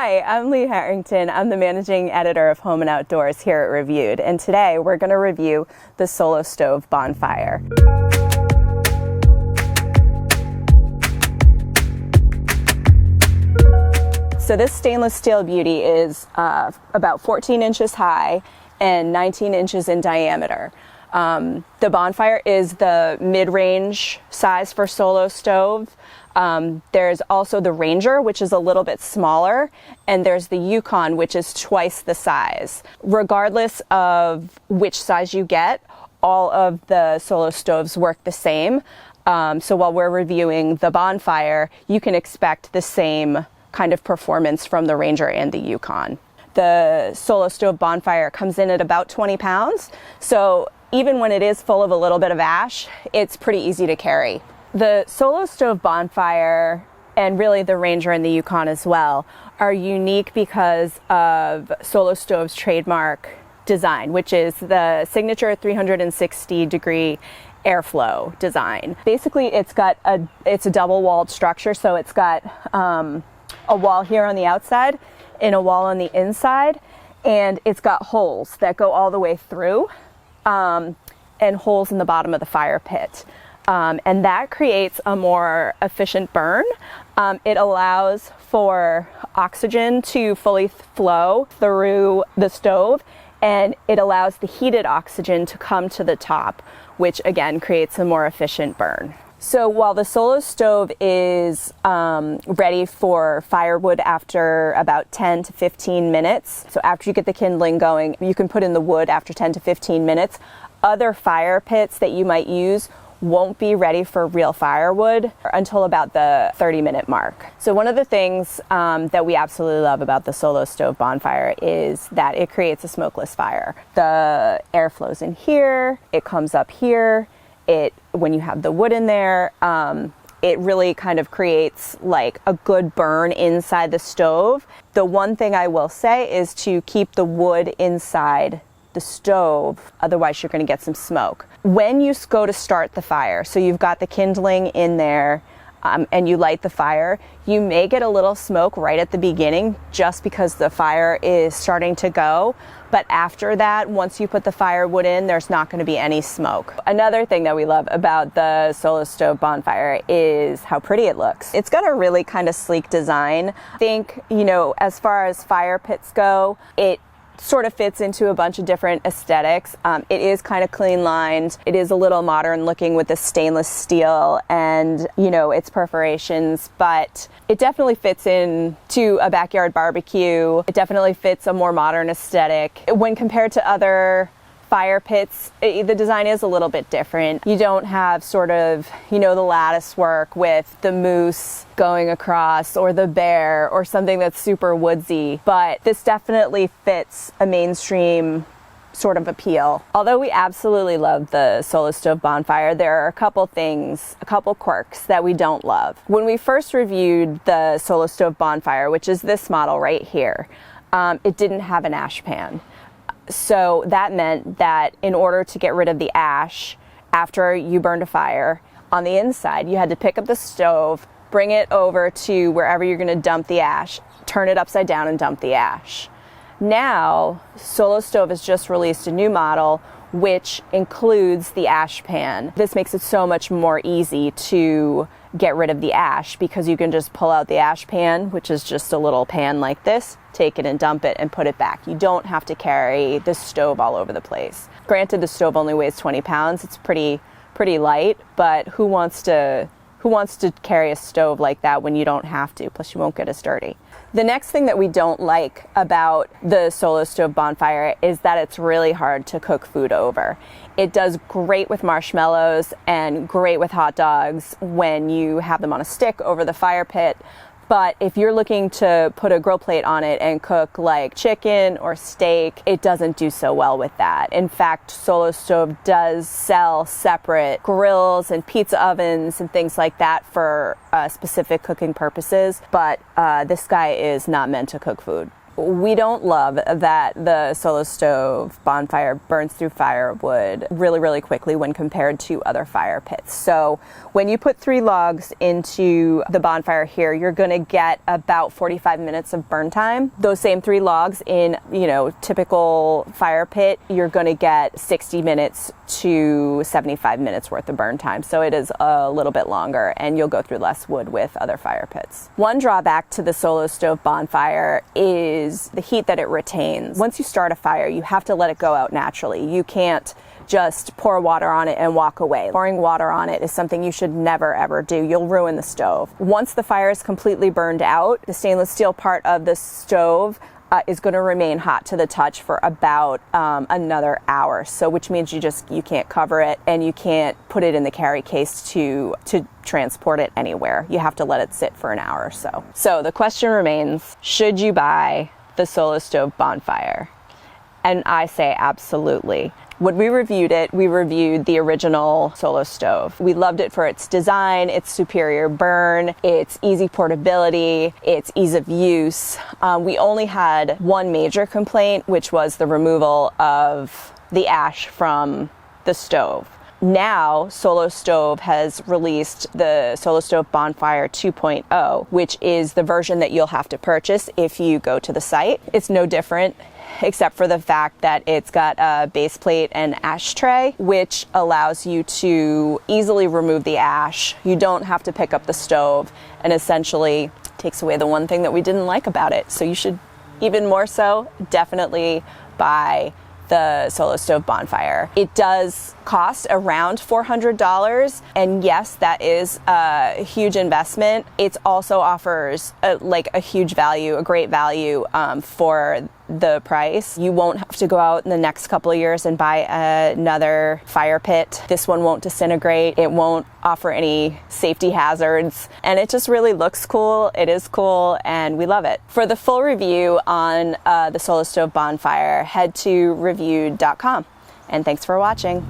Hi, I'm Lee Harrington. I'm the managing editor of Home and Outdoors here at Reviewed, and today we're going to review the Solo Stove Bonfire. So this stainless steel beauty is about 14 inches high and 19 inches in diameter. The Bonfire is the mid-range size for Solo Stove. There's also the Ranger, which is a little bit smaller, and there's the Yukon, which is twice the size. Regardless of which size you get, all of the Solo Stoves work the same. So while we're reviewing the Bonfire, you can expect the same kind of performance from the Ranger and the Yukon. The Solo Stove Bonfire comes in at about 20 pounds, so even when it is full of a little bit of ash, it's pretty easy to carry. The Solo Stove Bonfire, and really the Ranger and the Yukon as well, are unique because of Solo Stove's trademark design, which is the signature 360-degree airflow design. Basically, it's a double-walled structure, so it's got a wall here on the outside and a wall on the inside, and it's got holes that go all the way through, and holes in the bottom of the fire pit. And that creates a more efficient burn. It allows for oxygen to fully flow through the stove, and it allows the heated oxygen to come to the top, which again creates a more efficient burn. So while the Solo Stove is ready for firewood after about 10 to 15 minutes, so after you get the kindling going, you can put in the wood after 10 to 15 minutes. Other fire pits that you might use won't be ready for real firewood until about the 30-minute mark. So one of the things that we absolutely love about the Solo Stove Bonfire is that it creates a smokeless fire. The air flows in here, it comes up here. When you have the wood in there, it really kind of creates like a good burn inside the stove. The one thing I will say is to keep the wood inside the stove, otherwise you're going to get some smoke. When you go to start the fire, so you've got the kindling in there, and you light the fire, you may get a little smoke right at the beginning just because the fire is starting to go. But after that, once you put the firewood in, there's not going to be any smoke. Another thing that we love about the Solo Stove Bonfire is how pretty it looks. It's got a really kind of sleek design. I think, as far as fire pits go, it sort of fits into a bunch of different aesthetics. It is kind of clean lined. It is a little modern looking with the stainless steel and, its perforations, but it definitely fits into a backyard barbecue. It definitely fits a more modern aesthetic. When compared to other fire pits, the design is a little bit different. You don't have sort of, the lattice work with the moose going across or the bear or something that's super woodsy, but this definitely fits a mainstream sort of appeal. Although we absolutely love the Solo Stove Bonfire, there are a couple quirks that we don't love. When we first reviewed the Solo Stove Bonfire, which is this model right here, it didn't have an ash pan. So that meant that in order to get rid of the ash after you burned a fire on the inside, you had to pick up the stove, bring it over to wherever you're going to dump the ash, turn it upside down and dump the ash. Now, Solo Stove has just released a new model which includes the ash pan. This makes it so much more easy to get rid of the ash because you can just pull out the ash pan, which is just a little pan like this, take it and dump it and put it back. You don't have to carry the stove all over the place. Granted, the stove only weighs 20 pounds. It's pretty light, but who wants to carry a stove like that when you don't have to? Plus, you won't get as dirty. The next thing that we don't like about the Solo Stove Bonfire is that it's really hard to cook food over. It does great with marshmallows and great with hot dogs when you have them on a stick over the fire pit. But if you're looking to put a grill plate on it and cook like chicken or steak, it doesn't do so well with that. In fact, Solo Stove does sell separate grills and pizza ovens and things like that for specific cooking purposes, but this guy is not meant to cook food. we don't love that the Solo Stove Bonfire burns through firewood really, really quickly when compared to other fire pits. So when you put 3 logs into the bonfire here, you're going to get about 45 minutes of burn time. Those same 3 logs in, typical fire pit, you're going to get 60 minutes to 75 minutes worth of burn time. So it is a little bit longer, and you'll go through less wood with other fire pits. One drawback to the Solo Stove Bonfire is the heat that it retains. Once you start a fire, you have to let it go out naturally. You can't just pour water on it and walk away. Pouring water on it is something you should never ever do. You'll ruin the stove. Once the fire is completely burned out, the stainless steel part of the stove is going to remain hot to the touch for about another hour. So which means you can't cover it, and you can't put it in the carry case to transport it anywhere. You have to let it sit for an hour or so. So the question remains, should you buy the Solo Stove Bonfire? And I say absolutely. When we reviewed it, we reviewed the original Solo Stove. We loved it for its design, its superior burn, its easy portability, its ease of use. We only had one major complaint, which was the removal of the ash from the stove. Now, Solo Stove has released the Solo Stove Bonfire 2.0, which is the version that you'll have to purchase if you go to the site. It's no different, except for the fact that it's got a base plate and ashtray, which allows you to easily remove the ash. You don't have to pick up the stove, and essentially takes away the one thing that we didn't like about it. So you should, even more so, definitely buy the Solo Stove Bonfire. It does cost around $400, and yes, that is a huge investment. It also offers a huge value, a great value for the price. You won't have to go out in the next couple of years and buy another fire pit. This one won't disintegrate. It won't offer any safety hazards, and it just really looks cool. It is cool, and we love it. For the full review on the Solo Stove Bonfire, head to reviewed.com. And thanks for watching.